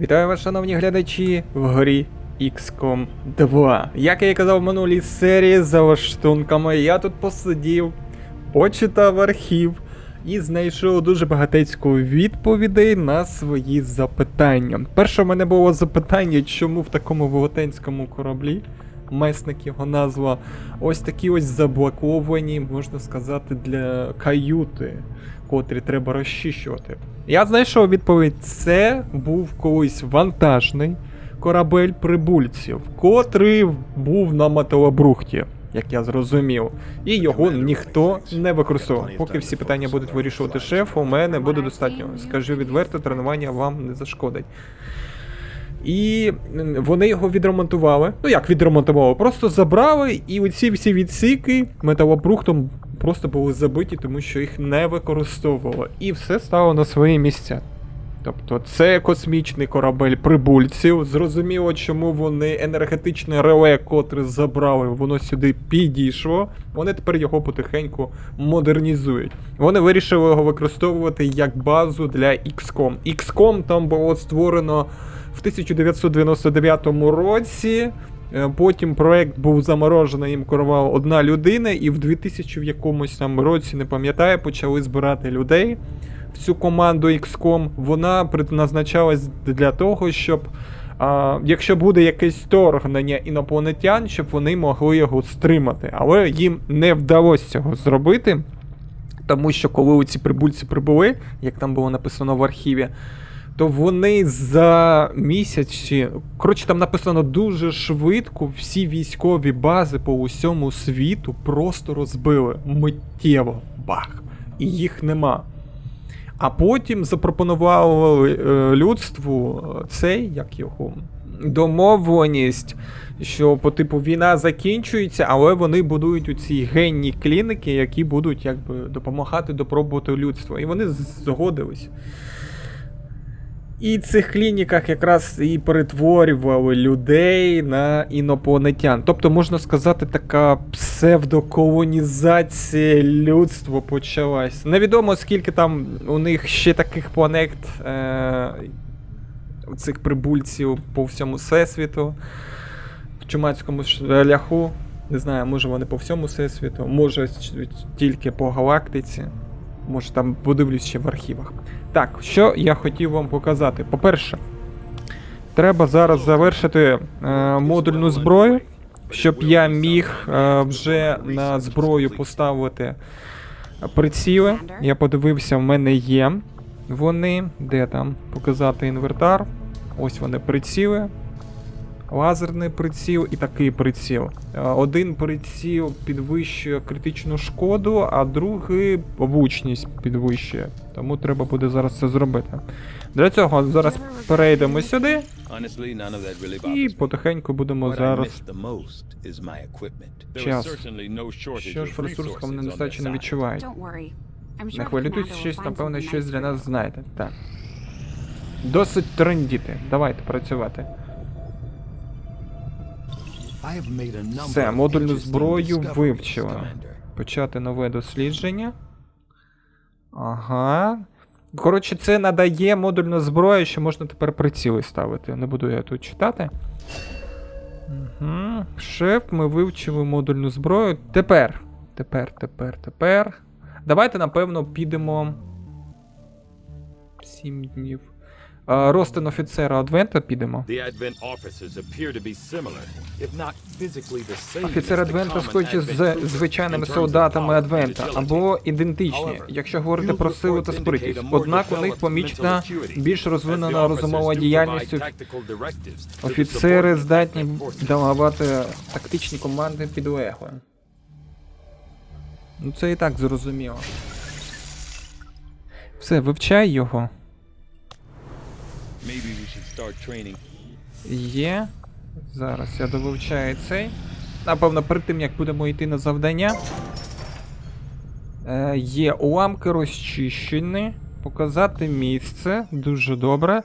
Вітаю вас, шановні глядачі, в грі XCOM 2. Як я і казав в минулій серії, за лаштунками я тут посидів, почитав архів і знайшов дуже багатецьку відповідей на свої запитання. Перше в мене було запитання, чому в такому велетенському кораблі, месник його назва, ось такі ось заблоковані, можна сказати, для каюти, котрі треба розчищувати. Я знайшов відповідь, це був колись вантажний корабель прибульців, котрий був на металобрухті, як я зрозумів, і його ніхто не використовував. Поки всі питання будуть вирішувати шеф, у мене буде достатньо. Скажу відверто, тренування вам не зашкодить. І вони його відремонтували. Ну як відремонтували? Просто забрали, і оці всі відсіки металобрухтом просто були забиті, тому що їх не використовували. І все стало на свої місця. Тобто це космічний корабель прибульців. Зрозуміло, чому вони енергетичне реле, котре забрали, воно сюди підійшло. Вони тепер його потихеньку модернізують. Вони вирішили його використовувати як базу для XCOM. XCOM там було створено в 1999 році. Потім проект був заморожений, їм керувала одна людина, і в 2000 в якомусь там році, не пам'ятаю, почали збирати людей в цю команду XCOM. Вона предназначалась для того, щоб, якщо буде якесь вторгнення інопланетян, щоб вони могли його стримати. Але їм не вдалося цього зробити, тому що коли ці прибульці прибули, як там було написано в архіві, то вони за місяці, коротше, там написано дуже швидко, всі військові бази по усьому світу просто розбили миттєво, бах, і їх нема. А потім запропонували людству цей, як його, домовленість, що по типу війна закінчується, але вони будують оці генні клініки, які будуть якби допомагати добробуту людства. І вони згодились. І в цих клініках якраз і перетворювали людей на інопланетян. Тобто, можна сказати, така псевдоколонізація людства почалась. Невідомо, скільки там у них ще таких планет, цих прибульців по всьому всесвіту, в чумацькому шляху. Не знаю, може вони по всьому всесвіту, може тільки по галактиці. Може там подивлюсь ще в архівах. Так, що я хотів вам показати. По-перше, треба зараз завершити модульну зброю, щоб я міг вже на зброю поставити приціли. Я подивився, в мене є вони. Де там? Показати інвентар. Ось вони приціли. Лазерний приціл і такий приціл. Один приціл підвищує критичну шкоду, а другий влучність підвищує. Тому треба буде зараз це зробити. Для цього зараз перейдемо сюди і потихеньку будемо зараз час. Що ж в ресурсах вони недостатньо не відчувають. Не хвилюйтесь, щось, напевно, щось для нас знаєте. Так. Досить трендіти. Давайте працювати. Все, модульну зброю вивчила. Почати нове дослідження. Ага. Коротше, це надає модульну зброю, що можна тепер приціли ставити. Не буду я тут читати. Угу. Шеф, ми вивчили модульну зброю. Тепер. Давайте, напевно, підемо 7 днів. Ростин офіцера Адвента підемо. Офіцер Адвента схожі з звичайними солдатами Адвента, або ідентичні, якщо говорити про силу та спритність. Однак у них помічна більш розвинена розумова діяльність. Офіцери здатні давати тактичні команди підлеглим. Ну це і так зрозуміло. Все, вивчай його. Є. Зараз я довивчаю цей. Напевно, перед тим, як будемо йти на завдання. Є уламки розчищені. Показати місце. Дуже добре.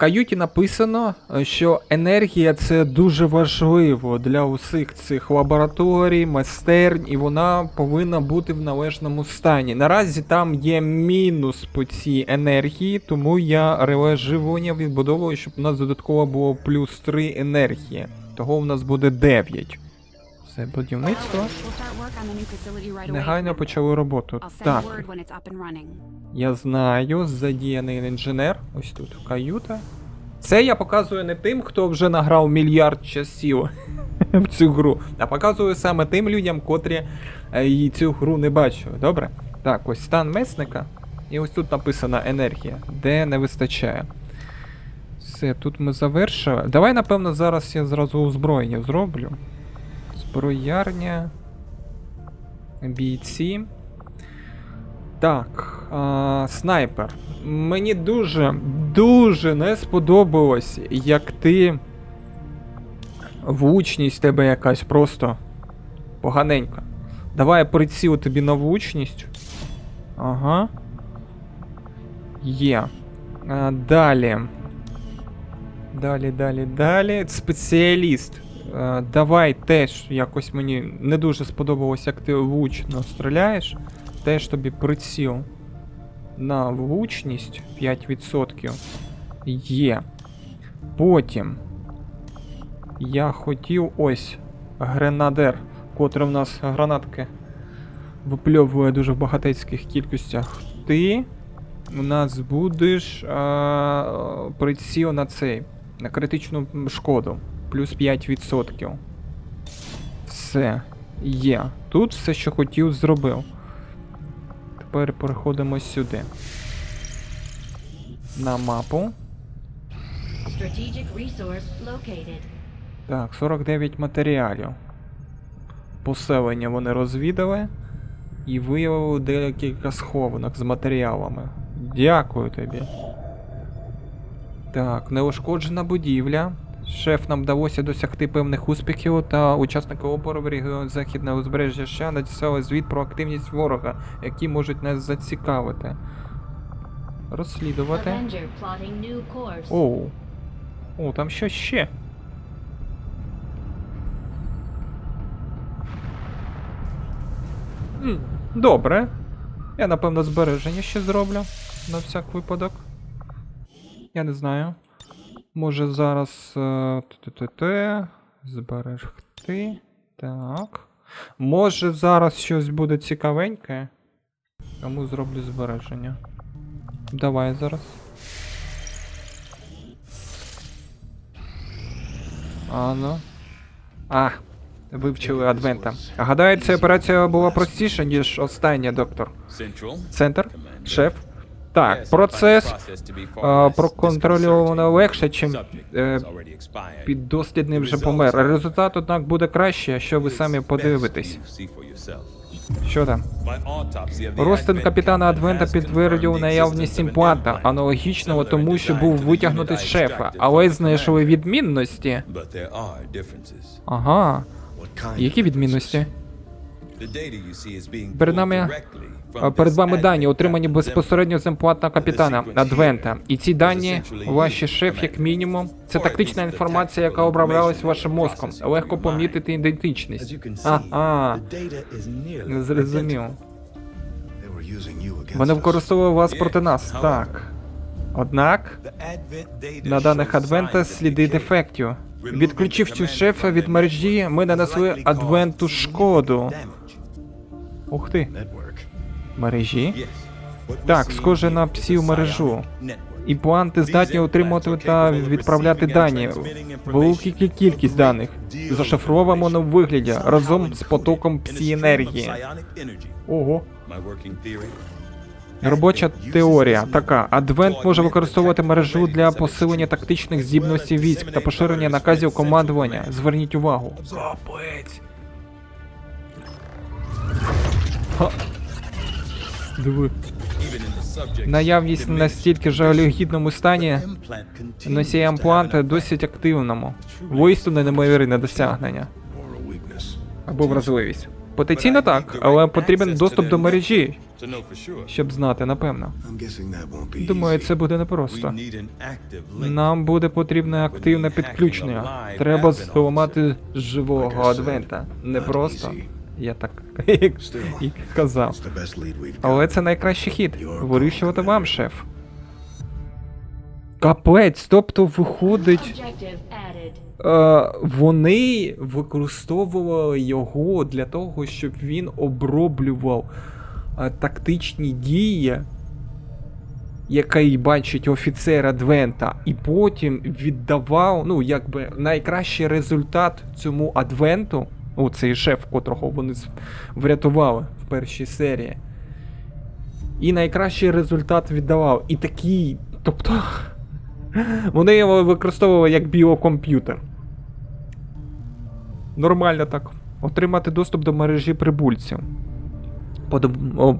каюті написано, що енергія це дуже важливо для усіх цих лабораторій, майстернь, і вона повинна бути в належному стані. Наразі там є мінус по цій енергії, тому я реле живлення відбудовую, щоб у нас додатково було плюс 3 енергії. Того у нас буде 9. Це будівництво. Негайно почали роботу. Так. Я знаю, задіяний інженер. Ось тут каюта. Це я показую не тим, хто вже награв мільярд часів в цю гру, а показую саме тим людям, котрі і цю гру не бачили. Добре? Так, ось стан месника. І ось тут написана енергія, де не вистачає. Все, тут ми завершили. Давай, напевно, зараз я зразу озброєння зроблю. Зброярня. Бійці. Так, снайпер. Мені дуже не сподобалось, як ти... Влучність тебе якась просто поганенька. Давай приціл тобі на влучність. Ага. Є. Далі. Далі. Спеціаліст. Давай теж якось мені не дуже сподобалось, як ти влучно стріляєш. Теж тобі приціл на влучність 5% є. Потім я хотів ось гренадер, котрий в нас гранатки випльовує дуже в багатецьких кількостях. Ти у нас будеш приціл на цей, на критичну шкоду. Плюс 5%. Все. Є. Тут все, що хотів, зробив. Тепер переходимо сюди. На мапу. Так, 49 матеріалів. Поселення вони розвідали. І виявили декілька схованок з матеріалами. Дякую тобі. Так, неушкоджена будівля. Шеф, нам вдалося досягти певних успіхів, та учасники опору в регіоні Західного узбережжя США надіслали звіт про активність ворога, які можуть нас зацікавити. Розслідувати. Оу. О, там що ще? Добре. Я, напевно, збереження ще зроблю. На всяк випадок. Я не знаю. Може зараз... Зберегти. Так. Може зараз щось буде цікавеньке. Тому зроблю збереження. Давай зараз. Ано. Вивчили Адвента. Гадаю, ця операція була простіша, ніж остання, доктор. Центр? Шеф? Так, процес проконтрольовано легше, чим піддослідний вже помер. Результат, однак, буде краще, якщо ви самі подивитесь. Що там? Розтин капітана Адвента підтвердив наявність імпланта, аналогічного тому, що був витягнутий з шефа, але знайшли відмінності. Ага. Які відмінності? Перед вами дані, отримані безпосередньо з імпланта капітана Адвента. І ці дані, ваші шеф, як мінімум, це тактична інформація, яка оброблялась вашим мозком. Легко помітити ідентичність. Не зрозумів. Вони використовували вас проти нас, так. Однак, на даних Адвента сліди дефектів. Відключивши шефа від мережі, ми нанесли Адвенту шкоду. Ух ти. Мережі? Так, схоже на псів-мережу. Імпланти здатні отримувати та відправляти дані. Велику кількість даних. Зашифровано в вигляді, разом з потоком псі-енергії. Ого. Робоча теорія така. Адвент може використовувати мережу для посилення тактичних здібностей військ та поширення наказів командування. Зверніть увагу. Капець. Диви. Наявність настільки жалюгідному стані носія імпланта досить активному. Воістину неймовірне досягнення. Або вразливість. Потенційно так, але потрібен доступ до мережі, To know for sure. щоб знати, напевно. I'm guessing that won't be Думаю, easy. це буде We непросто. need an active link. Нам буде потрібне активне підключення. Треба зламати живого Адвента. Непросто. Я так і казав. It's the best lead we've got. Але це найкращий хід. Вирішувати вам, шеф. Капець, тобто виходить, Objective added. вони використовували його для того, щоб він оброблював тактичні дії, який бачить офіцер Адвента, і потім віддавав, ну, якби, найкращий результат цьому Адвенту, цей шеф, котрого вони врятували в першій серії. І найкращий результат віддавав. І такий, тобто, вони його використовували як біокомп'ютер. Нормально так. Отримати доступ до мережі прибульців.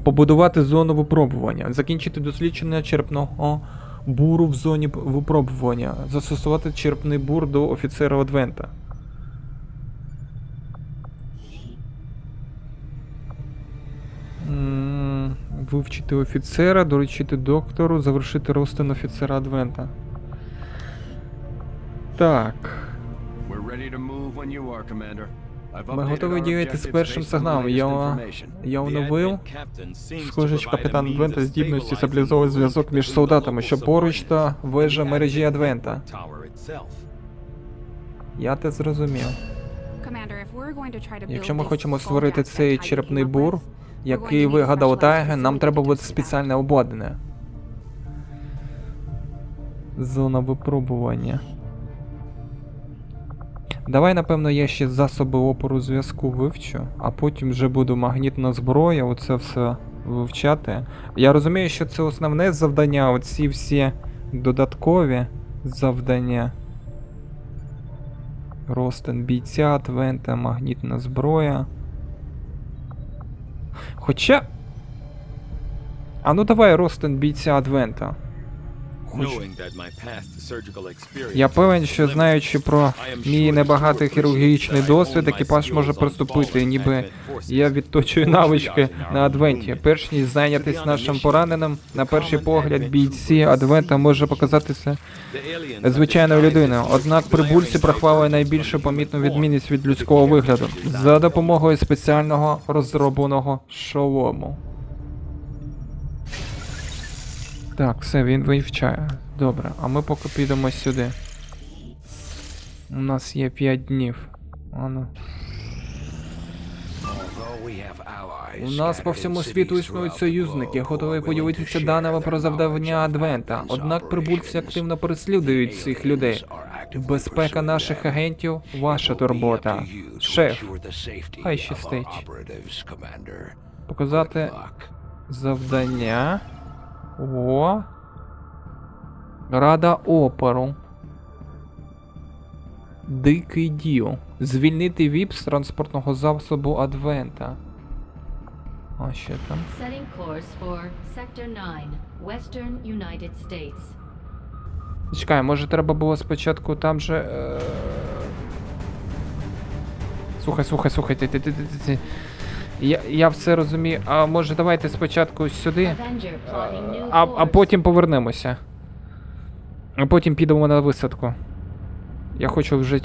Побудувати зону випробування. Закінчити дослідження черепного буру в зоні випробування. Застосувати черепний бур до офіцера Адвента. Вивчити офіцера, доручити доктору, завершити розтин офіцера Адвента. Так. Ми готові діяти з першим сигналом. Я оновив, схоже, що капітан Адвента здібності стабілізовує зв'язок між солдатами, що поруч та вежа мережі Адвента. Я те зрозумів. Якщо ми хочемо створити цей черепний бур, який вигадав Тайген, нам треба буде спеціальне обладнання. Зона випробування. Давай, напевно, я ще засоби опору зв'язку вивчу, а потім вже буду магнітна зброя, оце все вивчати. Я розумію, що це основне завдання, оці всі додаткові завдання. Ростин бійця, Адвента, магнітна зброя. Хоча... А ну давай ростин бійця Адвента. Я певен, що знаючи про мій небагатий хірургічний досвід, екіпаж може приступити, ніби я відточую навички на Адвенті. Перш ніж зайнятися нашим пораненим, на перший погляд бійці Адвента може показатися звичайною людиною. Однак прибульці прихвалюють найбільшу помітну відмінність від людського вигляду за допомогою спеціального розробленого шолому. Так, все, він вивчає. Добре, а ми поки підемо сюди. У нас є 5 днів. Ану. У нас по всьому світу існують союзники, готові поділитися даними про завдання Адвента. Однак прибульці активно переслідують цих людей. Безпека наших агентів – ваша турбота. Шеф, хай щастить. Показати завдання. О. Рада опору. Дикий діл. Звільнити ВІП з транспортного засобу Адвента. А ще там. Setting course for Sector 9, Western United States. Чекай, може треба було спочатку там же... Слухай, ти. Я все розумію. А може давайте спочатку сюди, Avenger plotting new а course. потім повернемося. А потім підемо на висадку. Я хочу вже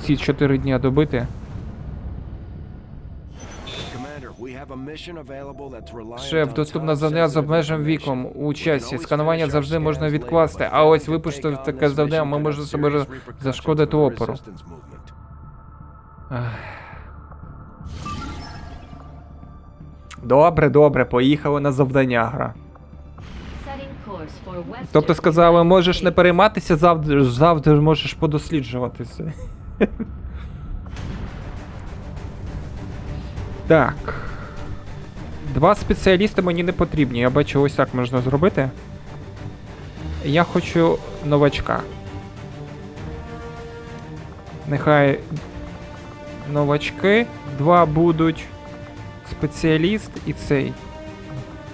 ці 4 дні добити. Шеф, доступне завдання з обмеженим віком у часі. Сканування завжди можна відкласти, а ось випустити таке завдання, ми можемо собі зашкодити опору. Добре, поїхали на завдання, гра. Setting course for Western Тобто сказали, United можеш не States. перейматися, завтра можеш подосліджувати це. Так. 2 спеціалісти мені не потрібні, я бачу, ось так можна зробити. Я хочу новачка. Нехай новачки, 2 будуть спеціаліст і цей.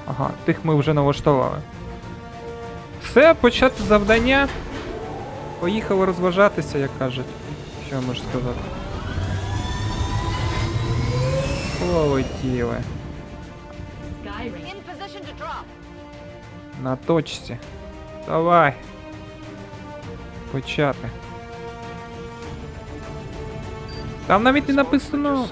Ага, тих ми вже налаштували. Все, почати завдання. Поїхали розважатися, як кажуть. Що я можу сказати? Полетіли. Skyrim. На точці. Давай. Почати. Там навіть не написано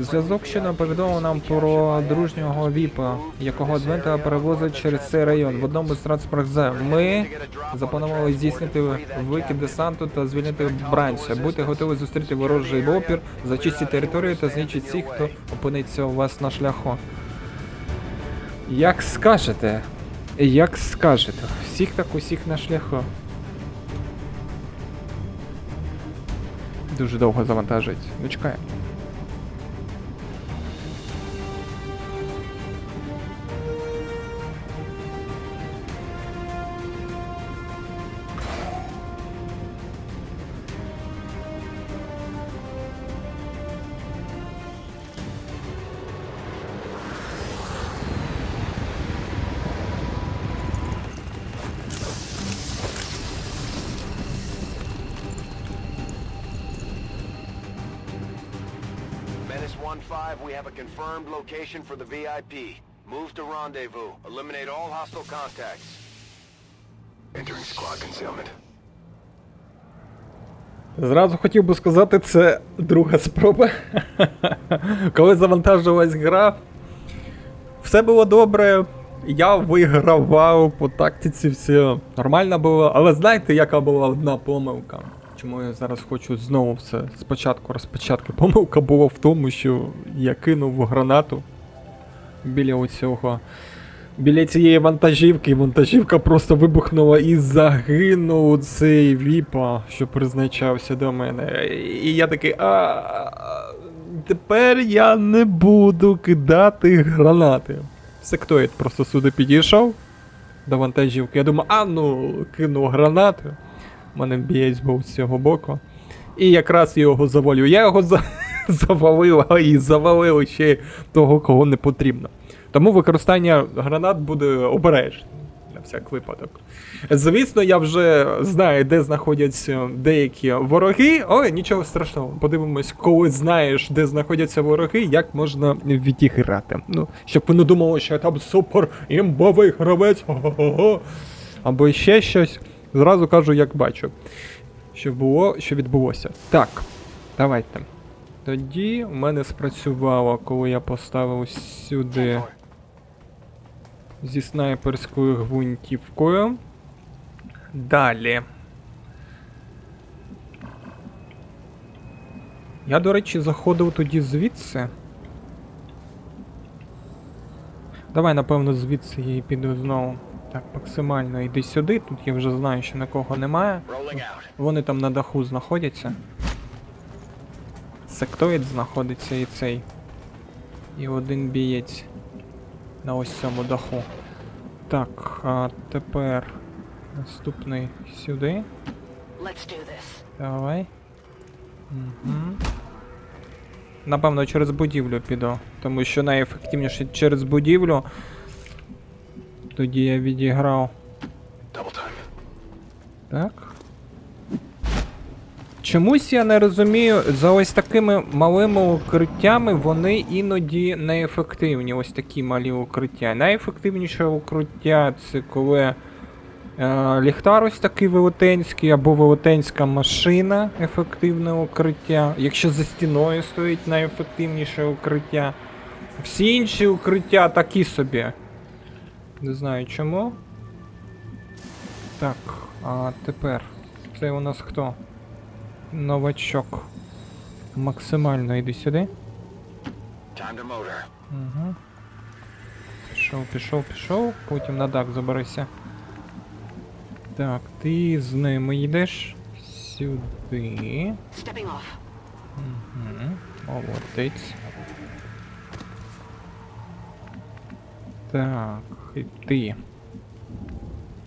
зв'язок, що наповідав нам про дружнього віпа, якого Адвента перевозить через цей район в одному з транспортних зем. Ми запланували здійснити викид десанту та звільнити бранця. Будьте готові зустріти ворожий опір, зачистити територію та знищити всіх, хто опиниться у вас на шляху. Як скажете. Як скажете. Всіх так усіх на шляху. Дуже довго завантажується. Ну чекаємо. Menace 1-5, we have a confirmed location for the VIP. Move to rendezvous. Eliminate all hostile contacts. Entering squad concealment. Зразу хотів би сказати, це друга спроба. Коли завантажувалась гра, все було добре, я вигравав по тактиці, все нормально було. Але знаєте, яка була одна помилка? Чому я зараз хочу знову все спочатку розпочатки? Помилка була в тому, що я кинув гранату біля цієї вантажівки, і вантажівка просто вибухнула і загинув цей віпа, що призначався до мене. І я такий, тепер я не буду кидати гранати. Сектоїд просто сюди підійшов до вантажівки. Я думаю, кину гранати. У мене б'єць був з цього боку. І якраз його завалю. Я його завалив, і завалив ще того, кого не потрібно. Тому використання гранат буде обережне, на всяк випадок. Звісно, я вже знаю, де знаходяться деякі вороги. Ой, нічого страшного. Подивимось, коли знаєш, де знаходяться вороги, як можна відіграти. Ну, щоб ви не думали, що я там супер імбовий гравець, або ще щось. Зразу кажу, як бачу, що відбулося. Так, давайте. Тоді у мене спрацювало, коли я поставив сюди зі снайперською гвинтівкою. Далі. Я, до речі, заходив тоді звідси. Давай, напевно, звідси я і піду знову. Так, максимально йди сюди, тут я вже знаю, що нікого немає. Вони там на даху знаходяться. Сектоїд знаходиться і цей. І один бієць на ось цьому даху. Так, а тепер наступний сюди. Давай. Угу. Напевно, через будівлю піду, тому що найефективніше через будівлю. Тоді я відіграв. Так. Чомусь я не розумію, за ось такими малими укриттями вони іноді неефективні. Ось такі малі укриття. Найефективніше укриття це коли ліхтар ось такий велетенський, або велетенська машина, ефективне укриття. Якщо за стіною стоїть найефективніше укриття. Всі інші укриття такі собі. Не знаю чому. Так, а тепер. Це у нас хто? Новачок. Максимально йди сюди. Угу. Пішов. Потім на дах заберися. Так, ти з ними йдеш сюди. Угу. Молодець. Так, і ти.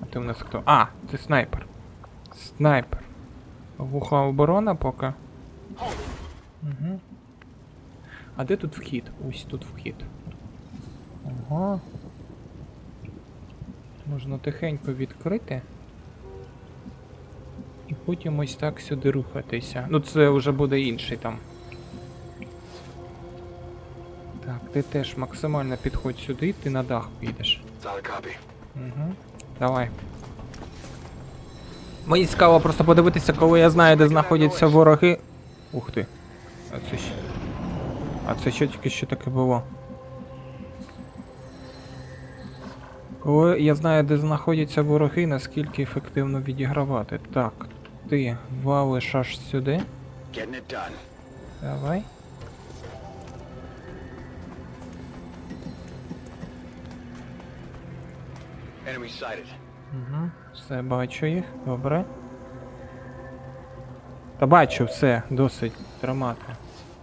А ти у нас хто? А, ти снайпер. Снайпер. Вуха оборона поки. Угу. А де тут вхід? Ось тут вхід. Ага. Можна тихенько відкрити. І потім ось так сюди рухатися. Ну це вже буде інший там. Так, ти теж максимально підходь сюди, ти на дах підеш. Угу. Давай. Мені цікаво просто подивитися, коли я знаю, де знаходяться вороги. Ух ти. А це що тільки що таке було? Коли я знаю, де знаходяться вороги, наскільки ефективно відігравати. Так, ти валиш аж сюди. Getting it done. Давай. Enemy sighted. Угу. Все, бачу їх. Добре. Та бачу, все, досить тримати.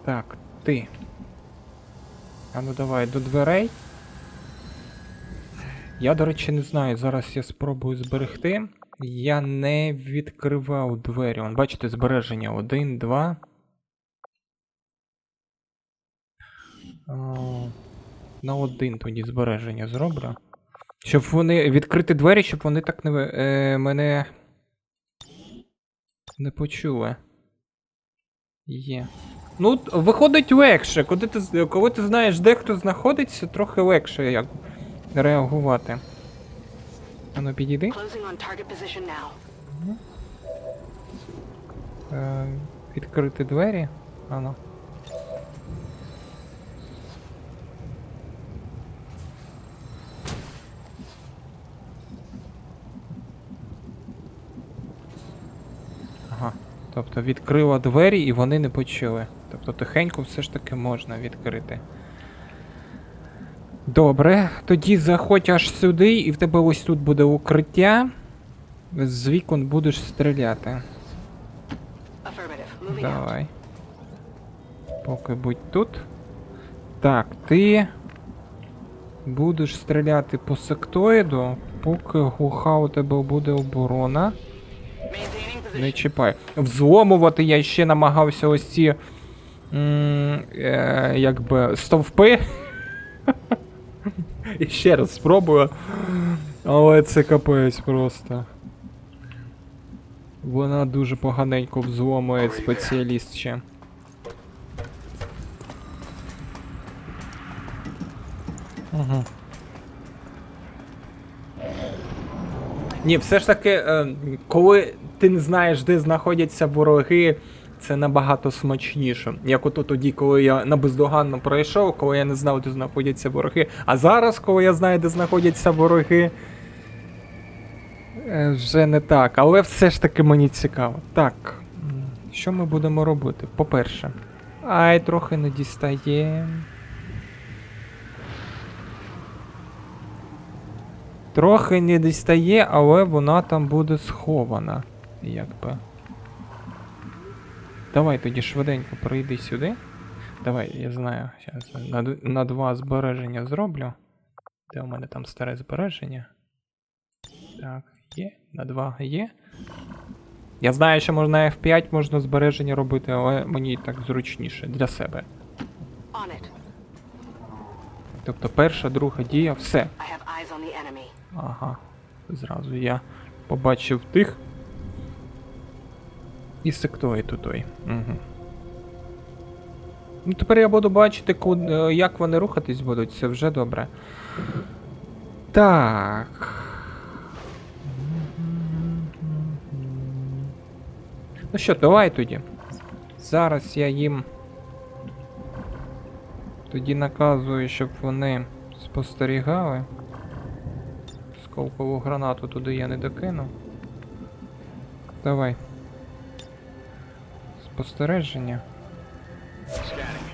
Так, ти. А ну давай до дверей. Я, до речі, не знаю, зараз я спробую зберегти. Я не відкривав двері. Вон, бачите, збереження 1, 2. На 1 тоді збереження зроблю. Щоб вони відкрити двері, щоб вони так мене не почули. Є. Ну, виходить легше. Коли ти знаєш, де хто знаходиться, трохи легше як реагувати. Ану, підійди. Closing on target position now. Відкрити двері. Ану. Ага. Тобто відкрила двері і вони не почули. Тобто тихенько все ж таки можна відкрити. Добре, тоді заходь аж сюди, і в тебе ось тут буде укриття. З вікон будеш стріляти. Affirmative. Moving out. Давай. Поки будь тут. Так, ти будеш стріляти по сектоїду, поки глуха у тебе буде оборона. Maintaining Не position. чіпай. Взломувати я ще намагався ось ці якби стовпи. І ще раз спробую. Але це капець просто. Вона дуже поганенько взломує спеціаліст ще. Угу. Ні, все ж таки, коли ти не знаєш, де знаходяться вороги, це набагато смачніше. Як ото тоді, коли я на бездоганно пройшов, коли я не знав, де знаходяться вороги. А зараз, коли я знаю, де знаходяться вороги, вже не так. Але все ж таки мені цікаво. Так, що ми будемо робити? По-перше, ай, трохи не дістає. Трохи не дістає, але вона там буде схована. Якби. Давай тоді швиденько прийди сюди. Давай, я знаю, зараз на 2 збереження зроблю. Де у мене там старе збереження? Так, є, на 2 є. Я знаю, що можна F5 можна збереження робити, але мені так зручніше для себе. On it. Тобто перша, друга дія, все. I have eyes on the enemy. Ага, зразу я побачив тих. І сектоїд у той. Угу. Ну тепер я буду бачити, як вони рухатись будуть, це вже добре. Так. Ну що, давай тоді. Зараз я їм тоді наказую, щоб вони спостерігали. Сколкову гранату туди я не докину. Давай. Спостереження. Scanning.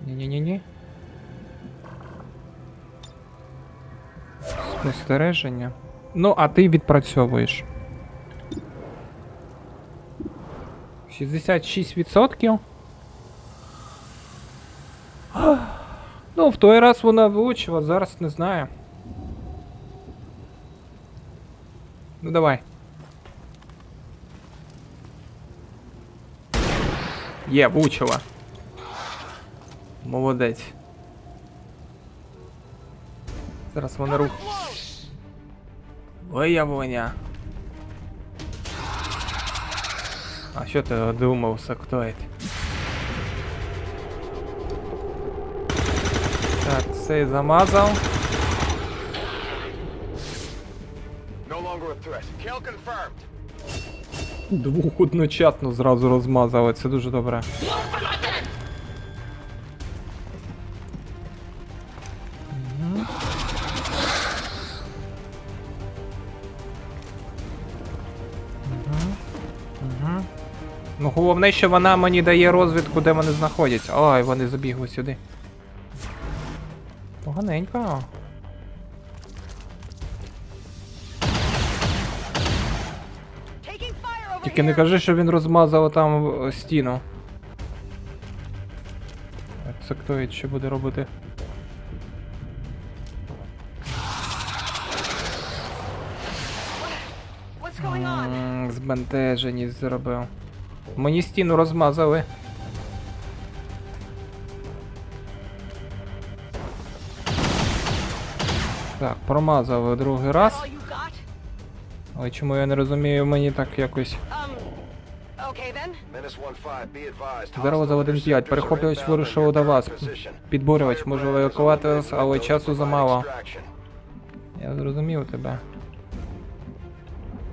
Ні-ні-ні-ні. Спостереження. Ну, а ти відпрацьовуєш. 66%. Ну, в той раз вона влучила, зараз не знаю. Ну, давай. Є, влучила. Молодець. Зараз вони рух. Виявлення. А що ти думав, сектоїд? Так, цей замазав. threat. Kill confirmed. Двох одночасно зразу розмазали, це дуже добре. Мгм. Мгм. Мгм. Ну, головне, що вона мені дає розвідку, де вони знаходяться. Ой, вони забігли сюди. Поганенько. Taking fire over Тільки не here. кажи, що він розмазав там стіну. Це хто що буде робити? What's going on? Збентеженість зробив. Мені стіну розмазали. Так, промазали другий раз. All you got? Але чому я не розумію, мені так якось. Okay then. Menace 1-5, be advised. Зараз за 1-5. Перехоплювач вирушив до вас. Підборювач може евакувати вас, але часу замало. Я зрозумів тебе.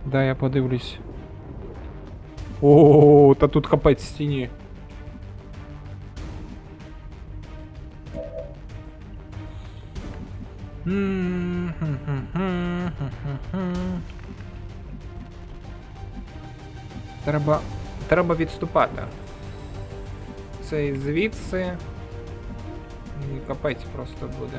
Дай я подивлюсь. О, та тут капець в стіні. Треба відступати. Це звідси. І капець просто буде.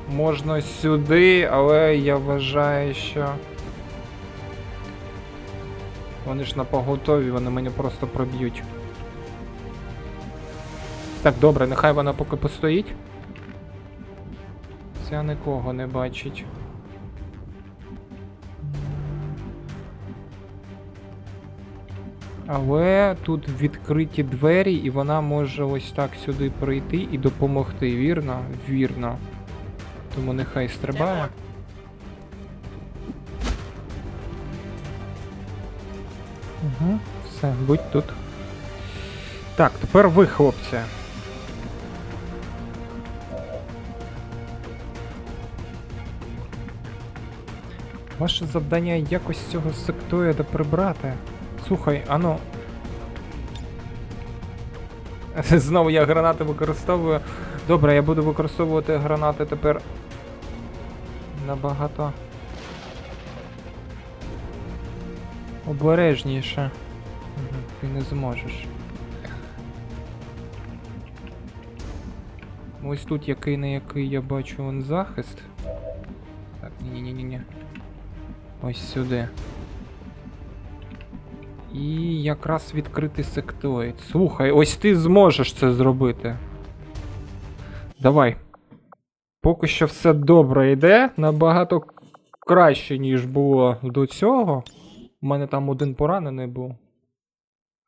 Можна сюди, але я вважаю, що вони ж на поготові, вони мене просто проб'ють. Так, добре, нехай вона поки постоїть. Ця нікого не бачить. Але тут відкриті двері, і вона може ось так сюди прийти і допомогти, вірно? Вірно. Тому нехай стрибає. Угу, все, будь тут. Так, тепер ви, хлопці. Ваше завдання якось цього сектоїда прибрати. Слухай, ану. Знову я гранати використовую. Добре, я буду використовувати гранати тепер набагато обережніше. Ти не зможеш. Ось тут який не який я бачу вон захист. Так, ні-ні-ні-ні. Ось сюди. І якраз відкритий сектоїд. Слухай, ось ти зможеш це зробити. Давай. Поки що все добре йде, набагато краще, ніж було до цього. У мене там один поранений був.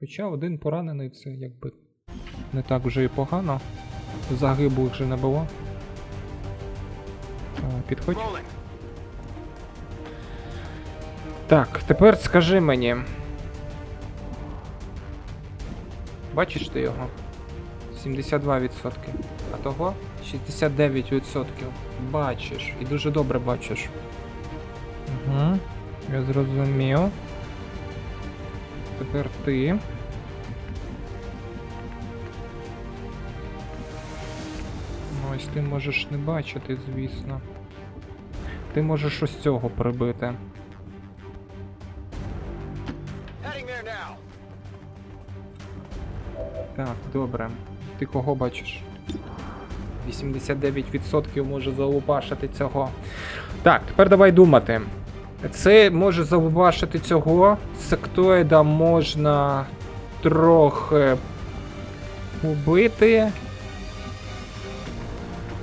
Хоча один поранений це якби не так вже і погано. Загиблих вже не було. Підходь. Так, тепер скажи мені. Бачиш ти його? 72%. А того 69%. Бачиш. І дуже добре бачиш. Угу. Я зрозумів. Тепер ти. Ну, ось ти можеш не бачити, звісно. Ти можеш ось цього прибити. Heading there now. Так, добре. Ти кого бачиш? 89% може залупашити цього. Так, тепер давай думати. Це може залупашити цього. Сектоїда можна трохи убити.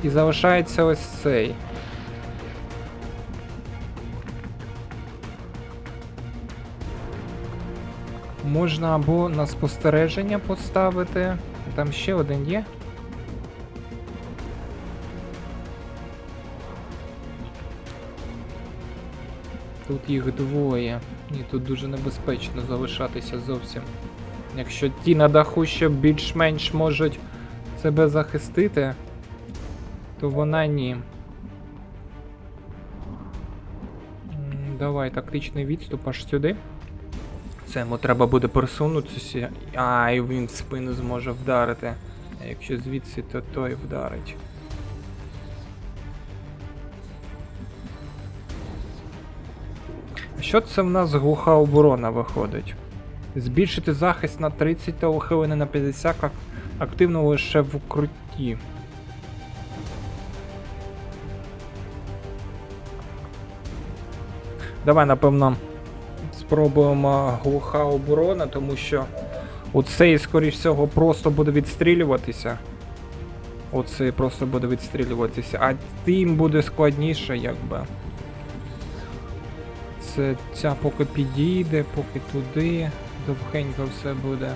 І залишається ось цей. Можна або на спостереження поставити. Там ще один є. Тут їх двоє. І тут дуже небезпечно залишатися зовсім. Якщо ті на даху ще більш-менш можуть себе захистити, то вона ні. Давай, тактичний відступ аж сюди. Це йому треба буде просунутися. А, і він в спину зможе вдарити. А якщо звідси, то той вдарить. Що це в нас глуха оборона виходить? Збільшити захист на 30 та ухилення на 50, активно лише в укритті. Давай, напевно, спробуємо глуха оборона, тому що оцей, скоріш всього, просто буде відстрілюватися. Оцей просто буде відстрілюватися, а тим буде складніше, якби. Це ця поки підійде, поки туди, довгенько все буде.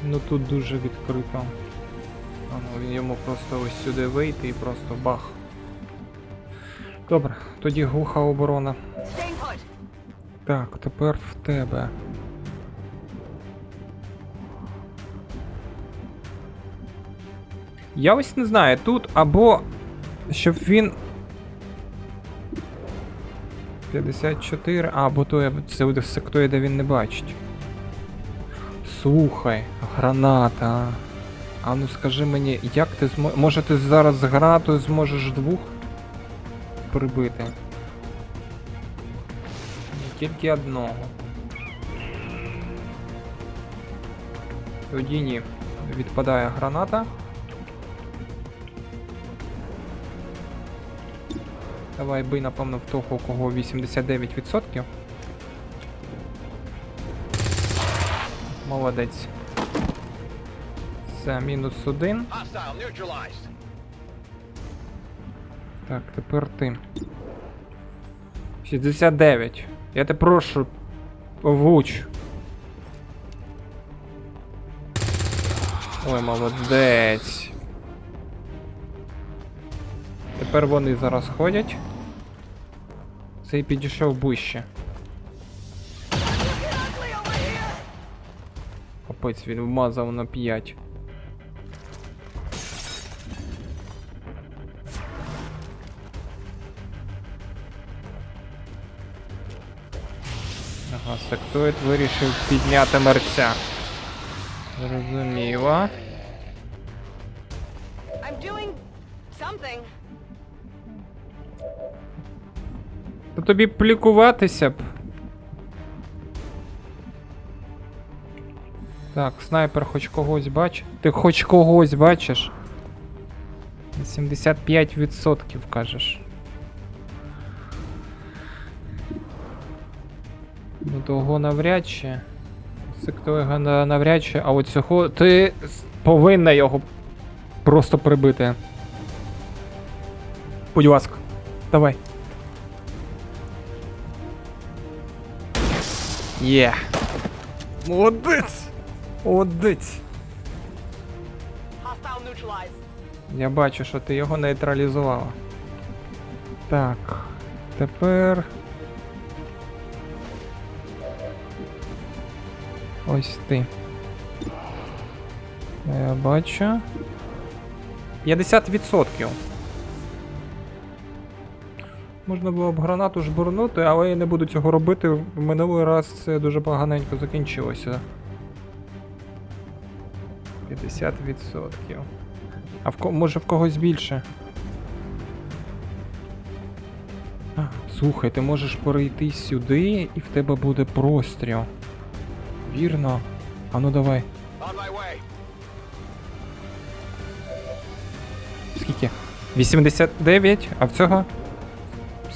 Ну тут дуже відкрито. Він йому просто ось сюди вийти і просто бах. Добре, тоді глуха оборона. Staying put. Так, тепер в тебе. Я ось не знаю, тут або щоб він 54, або то це буде в секторі, де він не бачить. Слухай, граната. А ну скажи мені, як ти зможеш... Може ти зараз з гранатою зможеш двох прибити? Не тільки одного. Тоді ні. Відпадає граната. Давай бий, напевно, в того, у кого 89%. Молодець. Це мінус 1. Hostile neutralized. Так, тепер ти. 69. Я тебе прошу, влуч. Ой, молодець. Тепер вони зараз ходять. Цей підійшов ближче. Капець, він вмазав на 5. Ага, сектоїд вирішив підняти мерця. Зрозуміло. I'm doing something. Та тобі плікуватися б. Так, снайпер хоч когось бачиш? Ти хоч когось бачиш? 75% кажеш. Ну того навряд чи. Сектоїга навряд чи, а от цього ти повинна його просто прибити. Будь ласка, давай. Є. Молодець! Молодець! Hostile neutralized. Я бачу, що ти його нейтралізувала. Так, тепер... Ось ти. Я бачу. 50%. Можна було б гранату жбурнути, але я не буду цього робити. В минулий раз це дуже поганенько закінчилося. 50%. А може в когось більше? Слухай, ти можеш перейти сюди і в тебе буде простріл. Вірно. А ну давай. On my way. Скільки? 89, а в цього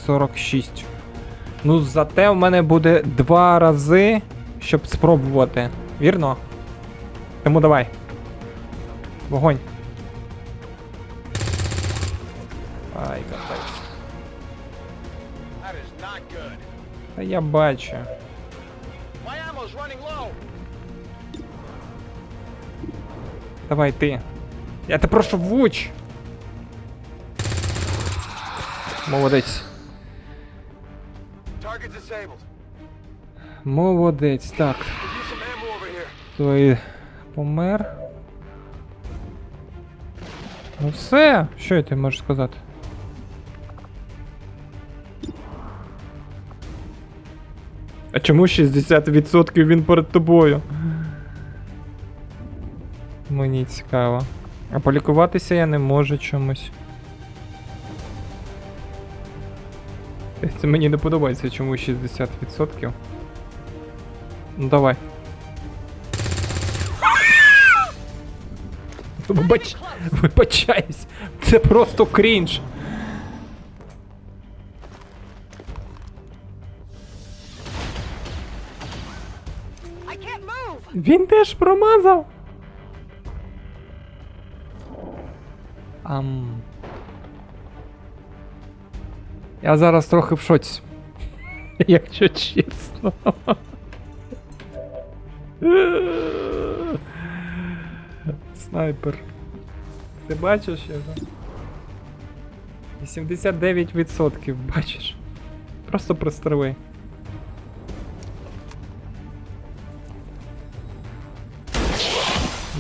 46. Ну, зате в мене буде 2 рази, щоб спробувати. Вірно? Тому давай. Вогонь. Ай, капець. That is not good. Та я бачу. My ammo's running low. Давай ти. Я тебе прошу, влуч. Молодець. Target disabled. Молодець, так. Could use some ammo over Той помер. Ну все, що я тобі можу сказати? А чому 60% він перед тобою? Мені цікаво. А полікуватися я не можу чомусь. Це мені не подобається, чому 60%. Ну давай. Вибачаюсь, це просто крінж. I can't move. Він теж промазав. Я зараз трохи в шоці. Якщо чесно. Снайпер. Ти бачиш його? 89%, бачиш? Просто пристривай.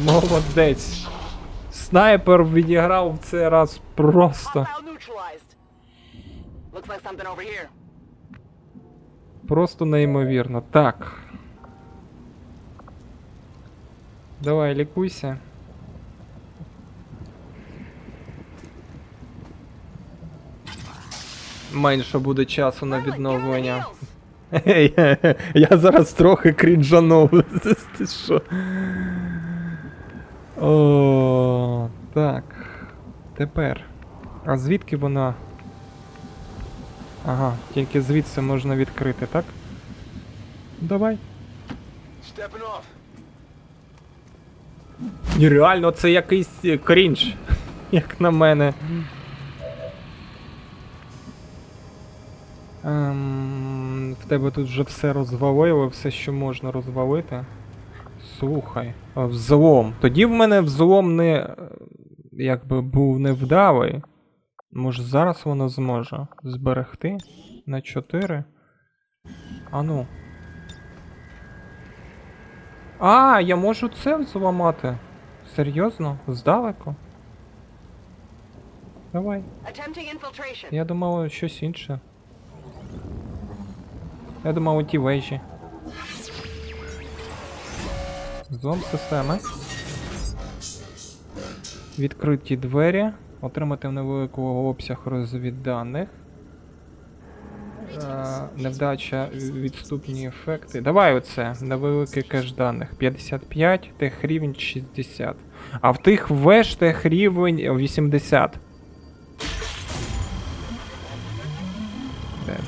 Молодець. Снайпер відіграв в цей раз просто. Hostile neutralized. Looks like something over here. Просто неймовірно. Так. Давай, лікуйся. Менше буде часу на відновлення. Я зараз трохи крінжанув. Ти що? О, так. Тепер. А звідки вона? Ага, тільки звідси можна відкрити, так? Давай. Stepping off. Ні, реально, це якийсь крінж, як на мене. В тебе тут вже все розвалило, все, що можна розвалити. Слухай, взлом. Тоді в мене взлом не... якби був невдалий. Може зараз воно зможе зберегти на 4. А ну. А, я можу це взламати. Серйозно? Здалеку? Давай. Attempting infiltration. Я думав щось інше. Я думав у ті вежі. Злом системи. Відкриті двері. Отримати невеликого обсяг розвідданих. Невдача, відступні ефекти. Давай оце. Невеликий кеш даних. 55, тех рівень 60. А в тих веж тех рівень 80.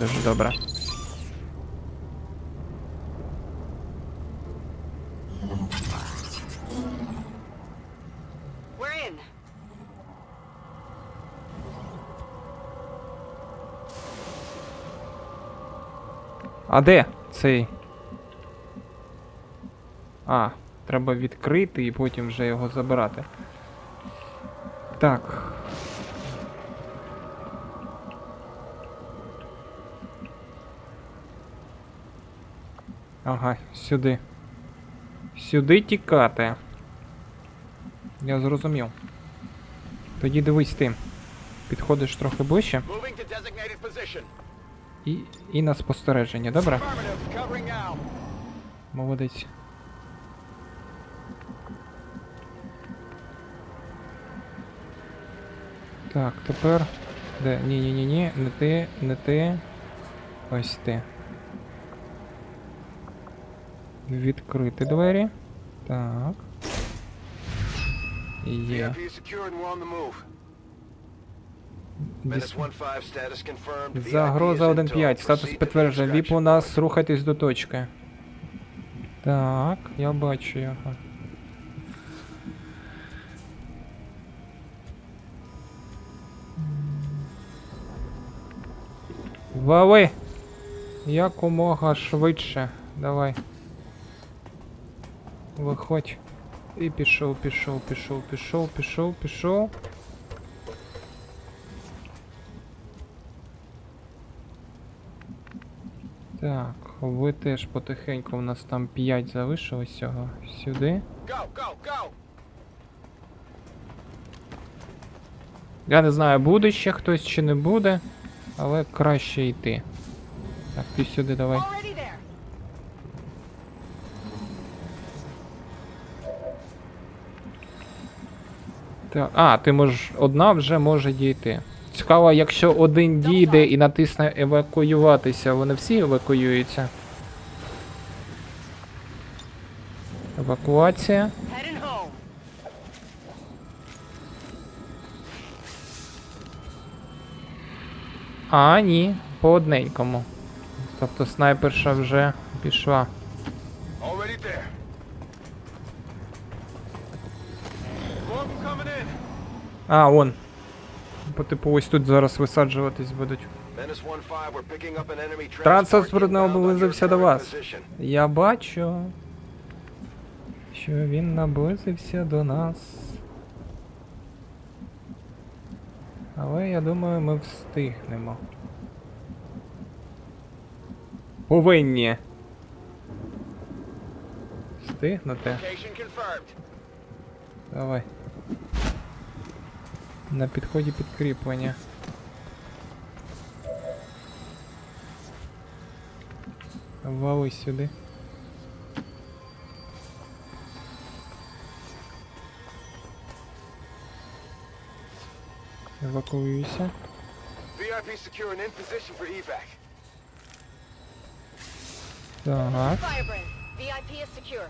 Дуже добре. We're in. А де цей? А, треба відкрити і потім вже його забирати. Так. Ага, сюди. Сюди тікати. Я зрозумів. Тоді дивись ти. Підходиш трохи ближче. Moving to designated position. І на спостереження, добре? Affirmative. Covering now. Молодець. Так, тепер... Де? Ні-ні-ні-ні, не ти, не ти. Ось ти. Відкрити двері. Так. Є. VIP secure and we're on the move. Menace 1-5, status confirmed. VIP Загроза is in 1.5. tow. Статус Proceed to підтверджено. the Віп у нас, рухайтесь до точки. Так, я бачу його. Вали! Якомога швидше. Давай. Виходь. І пішов, пішов, пішов, пішов, пішов, пішов. Так, Ви теж потихеньку, у нас там 5 залишилось всього. Сюди. Go, go, go! Я не знаю, буде ще хтось чи не буде, але краще йти. Так, ти сюди давай. Already there. А, ти можеш. Одна вже може дійти. Цікаво, якщо один дійде і натисне евакуюватися, вони всі евакуюються. Евакуація. Heading home. А, ні, по одненькому. Тобто снайперша вже пішла. Already there. More of them coming in. А, вон. По типу ось тут зараз висаджуватись будуть. Menace 1-5, we're picking up an enemy transport Транспорт inbound on your наблизився до current вас. position. Я бачу, що він наблизився до нас. Але я думаю, ми встигнемо. Повинні. Встигнути. Location confirmed. Давай. На підході підкріплення. Вали сюди. Евакуюйся. VIP secure and in position for evac. Так. Firebrand. VIP is secure.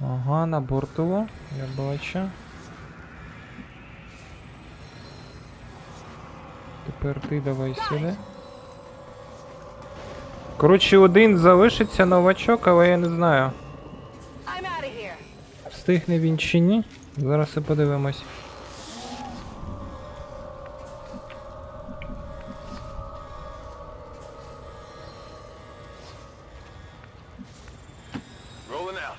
Ага, на борту. Я бачу. Тепер ти давай сюди. Коротше, один залишиться новачок, але я не знаю. I'm out of here. Встигне він чи ні? Зараз і подивимось. Rolling out.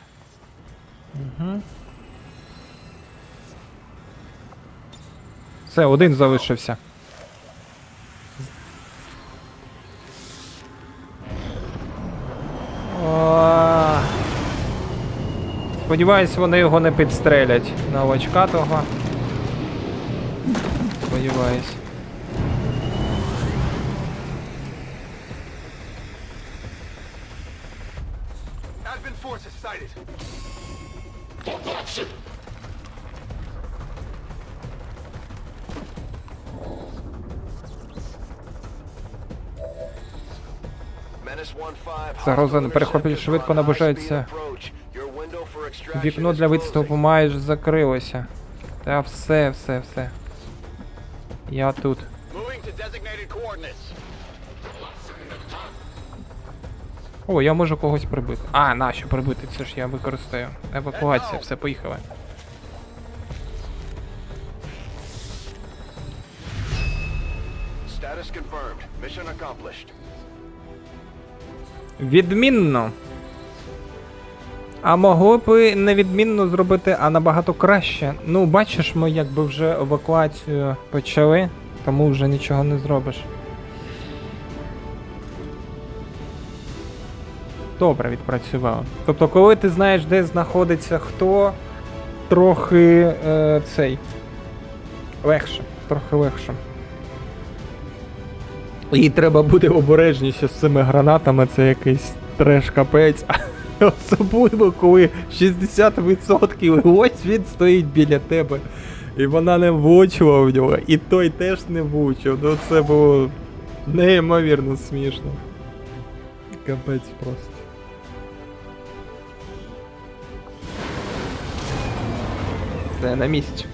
Все, один залишився. О, сподіваюсь, вони його не підстрелять. Новачка того. Сподіваюсь. Advent forces sighted. Menace 1-5. Загроза перехоплює швидко наближається. Вікно для відступу майже закрилося. Та все. Я тут. Moving to designated coordinates. О, я можу когось прибити. А, нащо прибити? Це ж я використаю. Евакуація, все, поїхали. Status confirmed. Mission accomplished. Відмінно. А могло б не відмінно зробити, а набагато краще. Ну, бачиш, ми якби вже евакуацію почали, тому вже нічого не зробиш. Добре відпрацювало. Тобто, коли ти знаєш, де знаходиться хто, трохи цей. Легше. Трохи легше. І треба бути обережніше з цими гранатами, це якийсь треш-капець. Особливо, коли 60% ось він стоїть біля тебе. І вона не влучила в нього, і той теж не влучив. Ну це було неймовірно смішно. Капець просто. Це на місці.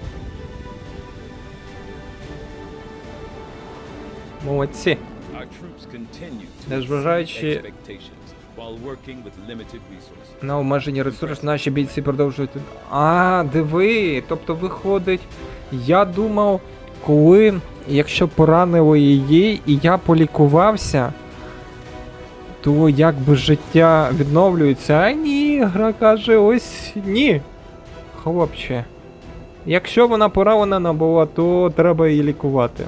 Молодці. Our troops continue to Незважаючи exceed expectations while working with limited resources. на обмежені ресурси, наші бійці продовжують. А, диви, тобто виходить, я думав, якщо поранили її і я полікувався, то якби життя відновлюється. А ні, гра каже, ось ні. Хлопче. Якщо вона поранена була, то треба її лікувати.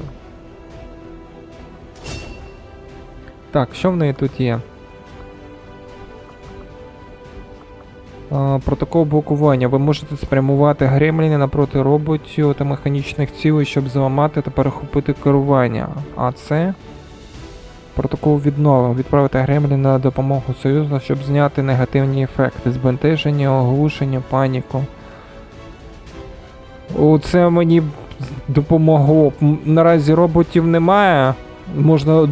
Так, що в неї тут є? Протокол блокування. Ви можете спрямувати гремліни напроти роботів та механічних цілей, щоб зламати та перехопити керування. А це протокол віднови. Відправити гремліни на допомогу союзу, щоб зняти негативні ефекти. Збентеження, оглушення, паніку. Оце мені допомогло. Наразі роботів немає. Можна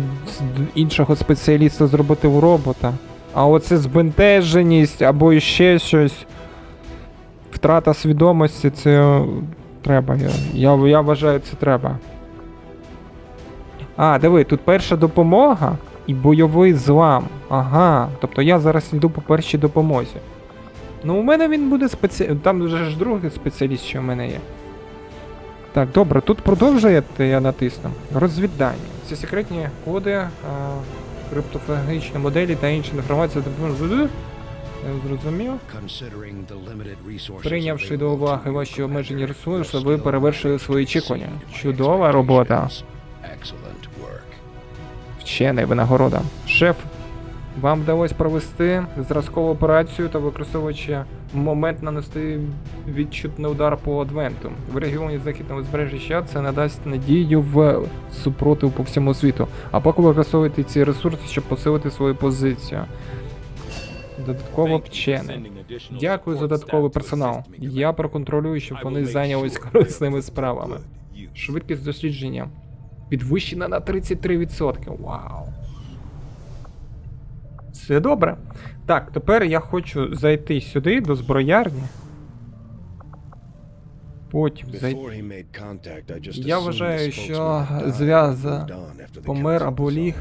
іншого спеціаліста зробити в робота. А оце збентеженість або ще щось. Втрата свідомості, це треба. Я вважаю, це треба. А, диви, тут перша допомога і бойовий злам. Ага, тобто я зараз йду по першій допомозі. Ну, у мене він буде Там вже ж другий спеціаліст, що в мене є. Так, добре, тут продовжуєте, я натисну. Розвідання. Це секретні коди, криптографічні моделі та інша інформація. Зрозумів. Прийнявши до уваги ваші обмежені ресурси, ви перевершили свої очікування. Чудова робота. Вчений винагорода. Шеф, вам вдалося провести зразкову операцію та використовуючи момент нанести відчутний удар по Адвенту. В регіоні західного узбережжя це надасть надію в супротив по всьому світу. А поки використовуйте ці ресурси, щоб посилити свою позицію. Додатково вчений. Дякую за додатковий персонал. Я проконтролюю, щоб вони зайнялись корисними справами. Швидкість дослідження підвищена на 33%. Вау. Все добре. Так, тепер я хочу зайти сюди, до зброярні. Потім зайти. Я вважаю, що зв'яза помер або ліг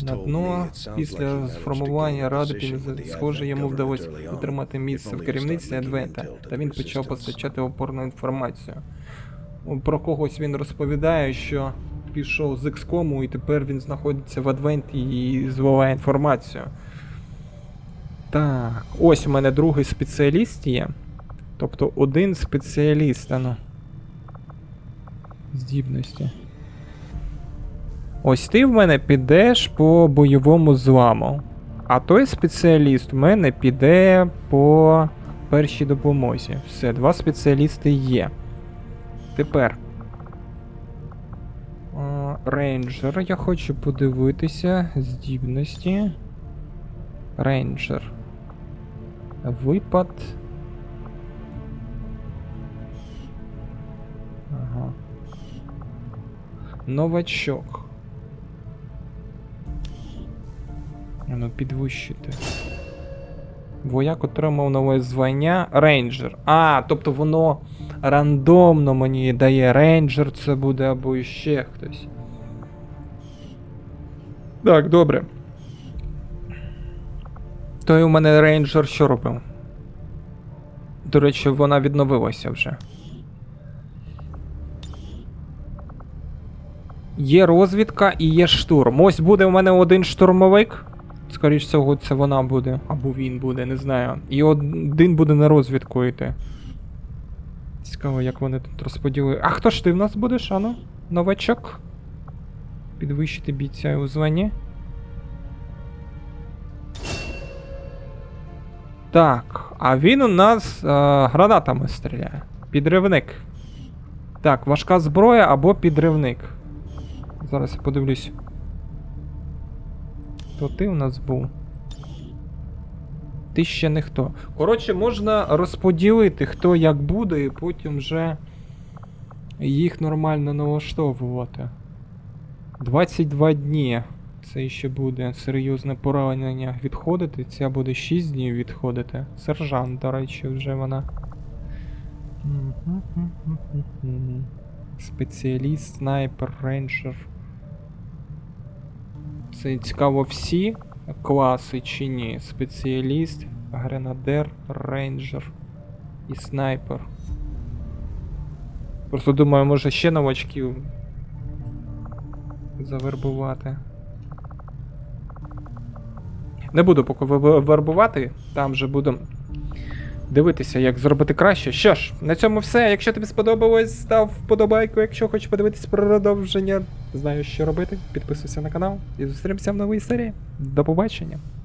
на дно після сформування ради. Схоже, йому вдалося отримати місце в керівництві Адвента, та він почав постачати опорну інформацію. Про когось він розповідає, що пішов з XCOM і тепер він знаходиться в Адвенті і зливає інформацію. Так, ось у мене другий спеціаліст є. Тобто один спеціаліст, здібності. Ось ти в мене підеш по бойовому зламу. А той спеціаліст в мене піде по першій допомозі. Все, два спеціалісти є. Тепер. Рейнджер, я хочу подивитися. Здібності. Рейнджер. Випад. Ага. Новачок. Ну, підвищити. Вояк отримав нове звання. Рейнджер. А, тобто воно рандомно мені дає. Рейнджер це буде або ще хтось. Так, добре. Той у мене рейнджер що робив? До речі, вона відновилася вже. Є розвідка і є штурм. Ось буде у мене один штурмовик. Скоріше всього, це вона буде. Або він буде, не знаю. І один буде на розвідку йти. Цікаво, як вони тут розподілили. А хто ж ти в нас будеш, ану? Новачок? Підвищити бійця у званні. Так, а він у нас гранатами стріляє. Підривник. Так, важка зброя або підривник. Зараз я подивлюсь. То ти у нас був. Ти ще не хто. Коротше, можна розподілити, хто як буде, і потім вже їх нормально налаштовувати. 22 дні. Це ще буде серйозне поранення відходити. Ця буде 6 днів відходити. Сержант, до речі, вже вона. Спеціаліст, снайпер, рейнджер. Це цікаво всі класи чи ні. Спеціаліст, гренадер, рейнджер і снайпер. Просто думаю, може ще новачків завербувати. Не буду поки вербувати, там вже буду дивитися, як зробити краще. Що ж, на цьому все. Якщо тобі сподобалось, став вподобайку. Якщо хочеш подивитись продовження, знаєш, що робити. Підписуйся на канал і зустрінемося в новій серії. До побачення.